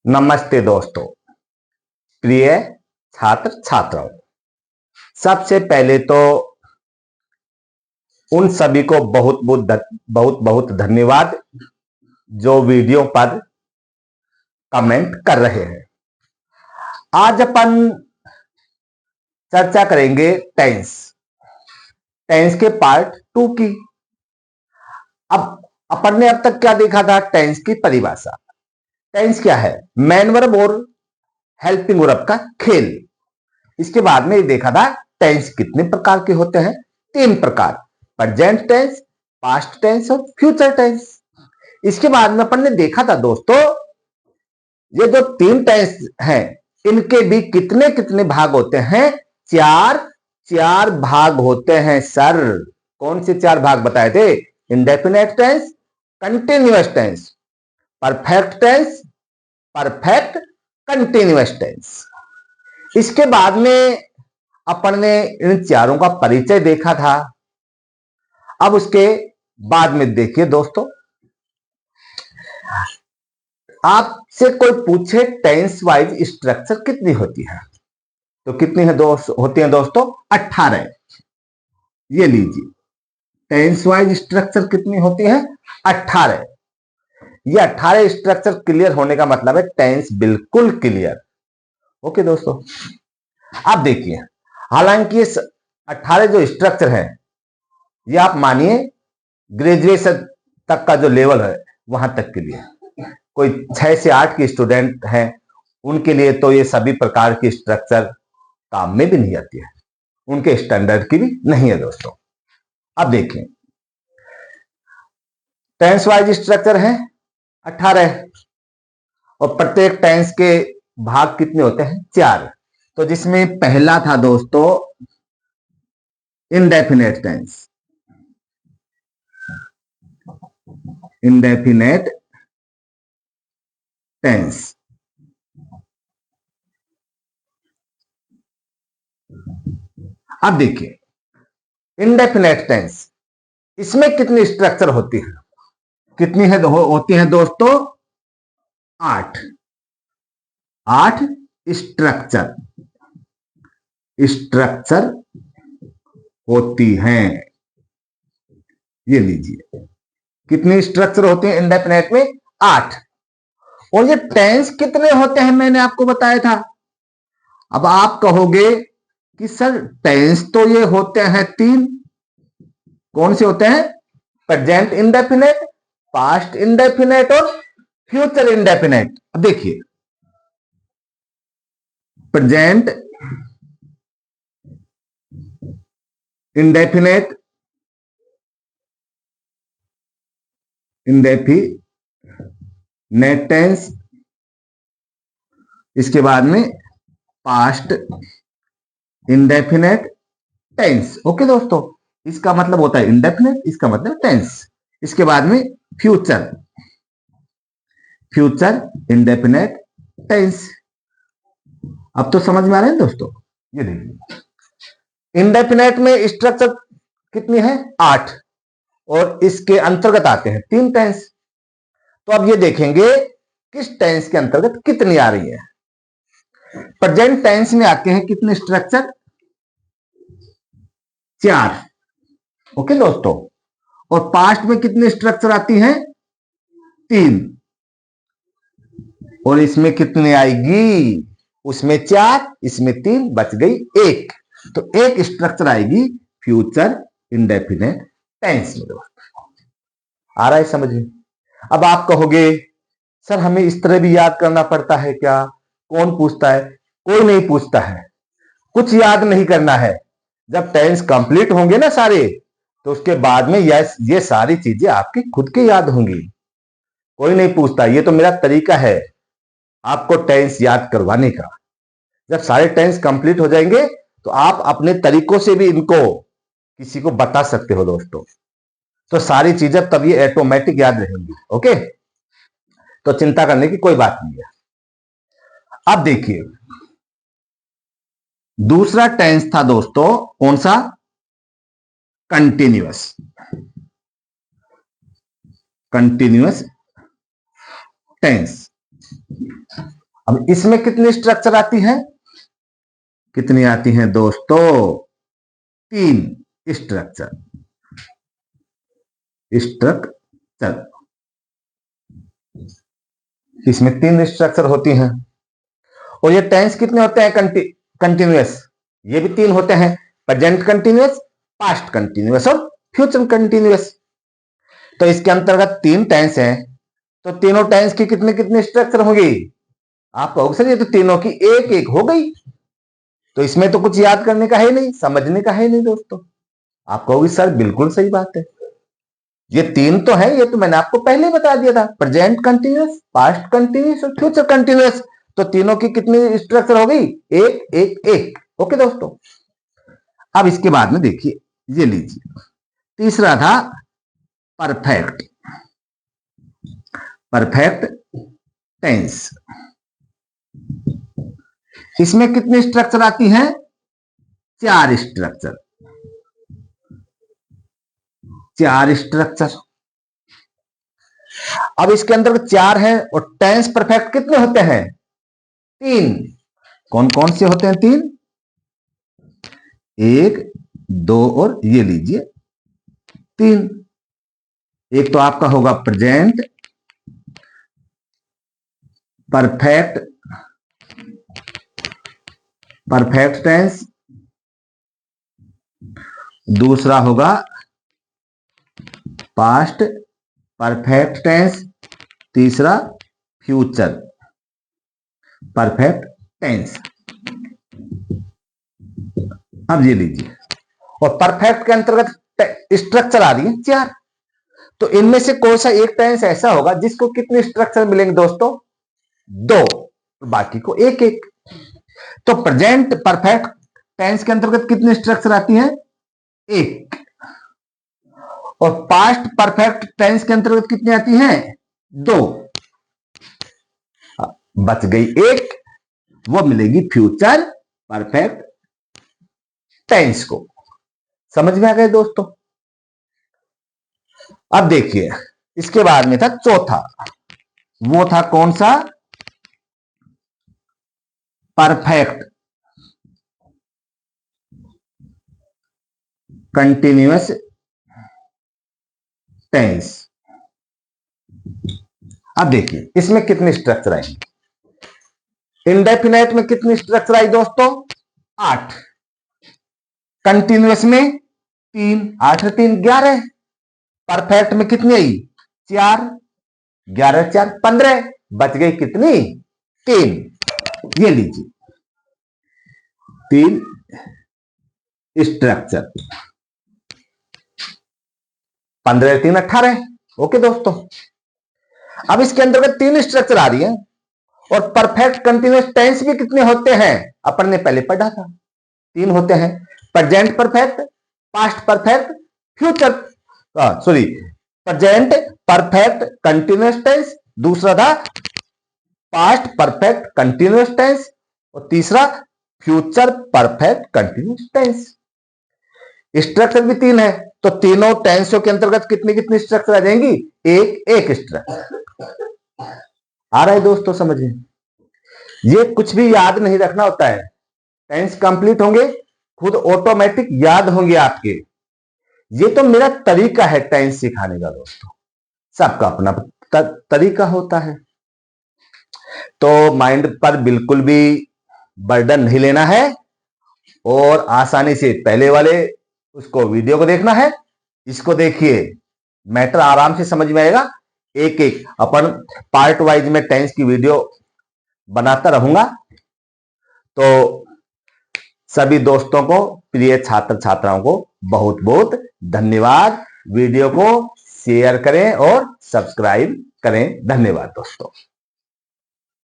नमस्ते दोस्तों, प्रिय छात्र छात्राओं। सबसे पहले तो उन सभी को बहुत बहुत धन्यवाद जो वीडियो पर कमेंट कर रहे हैं। आज अपन चर्चा करेंगे टेंस के पार्ट 2 की। अब अपन ने अब तक क्या देखा था? टेंस की परिभाषा। टेंस क्या है? मेन वर्ब और हेल्पिंग वर्ब का खेल। इसके बाद में देखा था टेंस कितने प्रकार के होते हैं? 3 प्रकार, प्रेजेंट टेंस, पास्ट टेंस और फ्यूचर टेंस। इसके बाद में अपन ने देखा था दोस्तों, ये जो 3 टेंस हैं इनके भी कितने कितने भाग होते हैं? 4 भाग होते हैं सर। कौन से 4 भाग बताए थे? Indefinite tense, continuous tense, perfect tense, perfect continuous tense. इसके बाद में अपन ने इन चारों का परिचय देखा था। अब उसके बाद में देखिए दोस्तों, आपसे कोई पूछे टेंस वाइज स्ट्रक्चर कितनी होती है, तो कितनी है होती है दोस्तों? 18। ये लीजिए, टेंस वाइज स्ट्रक्चर कितनी होती है? 18। ये 18 स्ट्रक्चर क्लियर होने का मतलब है टेंस बिल्कुल क्लियर। ओके दोस्तों, अब देखिए, हालांकि ये 18 जो स्ट्रक्चर है ये आप मानिए ग्रेजुएशन तक का जो लेवल है वहां तक के लिए। कोई 6 से 8 के स्टूडेंट हैं उनके लिए तो ये सभी प्रकार की स्ट्रक्चर काम में भी नहीं आती है, उनके स्टैंडर्ड की भी नहीं है दोस्तों। अब देखिए, टेंस वाइज स्ट्रक्चर है 18 और प्रत्येक टेंस के भाग कितने होते हैं? 4। तो जिसमें पहला था दोस्तों इंडेफिनेट टेंस। इंडेफिनेट टेंस, अब देखिए इंडेफिनेट टेंस, इसमें कितनी स्ट्रक्चर होती है? कितनी है होती है दोस्तों? 8 स्ट्रक्चर होती हैं। ये लीजिए, कितनी स्ट्रक्चर होती है इंडेफिनेट में? 8। और ये टेंस कितने होते हैं मैंने आपको बताया था। अब आप कहोगे कि सर टेंस तो ये होते हैं 3। कौन से होते हैं? प्रेजेंट इंडेफिनेट, पास्ट इंडेफिनेट और फ्यूचर इंडेफिनेट। अब देखिए, प्रेजेंट इंडेफिनेट टेंस, इसके बाद में पास्ट इंडेफिनेट टेंस। ओके दोस्तों, इसका मतलब होता है इंडेफिनेट, इसका मतलब टेंस। इसके बाद में फ्यूचर इंडेफिनेट टेंस। अब तो समझ में आ रहा है दोस्तों। ये देखिए, इंडेफिनेट में स्ट्रक्चर कितनी है? 8 और इसके अंतर्गत आते हैं 3 टेंस। तो अब ये देखेंगे किस टेंस के अंतर्गत कितनी आ रही है। प्रेजेंट टेंस में आते हैं कितने स्ट्रक्चर? 4। ओके दोस्तों, और पास्ट में कितने स्ट्रक्चर आती हैं? 3। और इसमें कितनी आएगी? उसमें 4, इसमें 3, बच गई 1। तो 1 स्ट्रक्चर आएगी फ्यूचर इंडेफिनेट टेंस में। आ रहा है समझ में? अब आप कहोगे सर हमें इस तरह भी याद करना पड़ता है क्या? कौन पूछता है? कोई नहीं पूछता है, कुछ याद नहीं करना है। जब टेंस कंप्लीट होंगे ना सारे, तो उसके बाद में ये सारी चीजें आपकी खुद के याद होंगी। कोई नहीं पूछता, ये तो मेरा तरीका है आपको टेंस याद करवाने का। जब सारे टेंस कंप्लीट हो जाएंगे तो आप अपने तरीकों से भी इनको किसी को बता सकते हो दोस्तों। तो सारी चीजें तब ये ऑटोमेटिक याद रहेंगी। ओके, तो चिंता करने की कोई बात नहीं है। अब देखिए, दूसरा टेंस था दोस्तों, कौन सा? Continuous tense. अब इसमें कितनी स्ट्रक्चर आती है, कितनी आती हैं दोस्तों, 3 स्ट्रक्चर। इसमें 3 स्ट्रक्चर होती हैं। और ये टेंस कितने होते हैं, कंटिन्यूअस, ये भी 3 होते हैं, प्रेजेंट कंटिन्यूअस, पास्ट कंटिन्यूअस और फ्यूचर कंटिन्यूअस। तो इसके अंतर्गत 3 टेंस हैं, तो तीनों टेंस की कितने कितने स्ट्रक्चर होंगी, आप कहोगे सर ये तो तीनों की एक एक हो गई, तो इसमें तो कुछ याद करने का है नहीं, समझने का है नहीं दोस्तों। आप कहोगे सर बिल्कुल सही बात है, ये 3 तो है, ये तो मैंने आपको पहले बता दिया था, प्रेजेंट कंटिन्यूअस, पास्ट कंटिन्यूअस और फ्यूचर कंटिन्यूअस। तो तीनों की कितनी स्ट्रक्चर हो गई, एक एक एक। ओके दोस्तों, अब इसके बाद में देखिए, ये लीजिए, तीसरा था परफेक्ट टेंस। इसमें कितनी स्ट्रक्चर आती हैं, 4 स्ट्रक्चर। 4 स्ट्रक्चर। अब इसके अंदर 4 हैं, और टेंस परफेक्ट कितने होते हैं, 3। कौन कौन से होते हैं, 3, 1 2 और ये लीजिए 3। एक तो आपका होगा प्रेजेंट परफेक्ट टेंस, दूसरा होगा पास्ट परफेक्ट टेंस, तीसरा फ्यूचर परफेक्ट टेंस। अब ये लीजिए, और परफेक्ट के अंतर्गत स्ट्रक्चर आ रही है 4। तो इनमें से कौन सा एक टेंस ऐसा होगा जिसको कितने स्ट्रक्चर मिलेंगे दोस्तों, 2, बाकी को एक एक। तो प्रेजेंट परफेक्ट टेंस के अंतर्गत कितनी स्ट्रक्चर आती है, 1। और पास्ट परफेक्ट टेंस के अंतर्गत कितनी आती हैं, 2। बच गई एक, वो मिलेगी फ्यूचर परफेक्ट टेंस को। समझ में आ गए दोस्तों। अब देखिए, इसके बाद में था चौथा, वो था कौन सा, परफेक्ट कंटिन्यूअस टेंस। अब देखिए इसमें कितने स्ट्रक्चर आएंगे, इंडेफिनेट में कितनी स्ट्रक्चर आई दोस्तों, 8। कंटिन्यूअस में 3, 8 3 11। परफेक्ट में कितनी आई, 4, 11 4 15। बच गई कितनी, 3। ये लीजिए 3 स्ट्रक्चर, 15 3 18। ओके दोस्तों, अब इसके अंतर्गत 3 स्ट्रक्चर आ रही है, और परफेक्ट कंटिन्यूअस टेंस भी कितने होते हैं, अपन ने पहले पढ़ा था, 3 होते हैं, present perfect, past perfect, future present perfect continuous tense, दूसरा था पास्ट परफेक्ट कंटिन्यूअस टेंस, और तीसरा future perfect continuous tense. Structure भी 3 है, तो तीनों टेंसों के अंतर्गत कितनी कितनी स्ट्रक्चर आ जाएंगी, एक एक स्ट्रक्चर। आ रहा है दोस्तों समझ में। ये कुछ भी याद नहीं रखना होता है, टेंस कंप्लीट होंगे खुद ऑटोमेटिक याद होंगे आपके। ये तो मेरा तरीका है टेंस सिखाने का दोस्तों, सबका अपना तरीका होता है। तो माइंड पर बिल्कुल भी बर्डन नहीं लेना है, और आसानी से पहले वाले उसको वीडियो को देखना है, इसको देखिए, मैटर आराम से समझ में आएगा। एक एक अपन पार्ट वाइज में टेंस की वीडियो बनाता रहूंगा। तो सभी दोस्तों को, प्रिय छात्र छात्राओं को बहुत बहुत धन्यवाद। वीडियो को शेयर करें और सब्सक्राइब करें। धन्यवाद दोस्तों।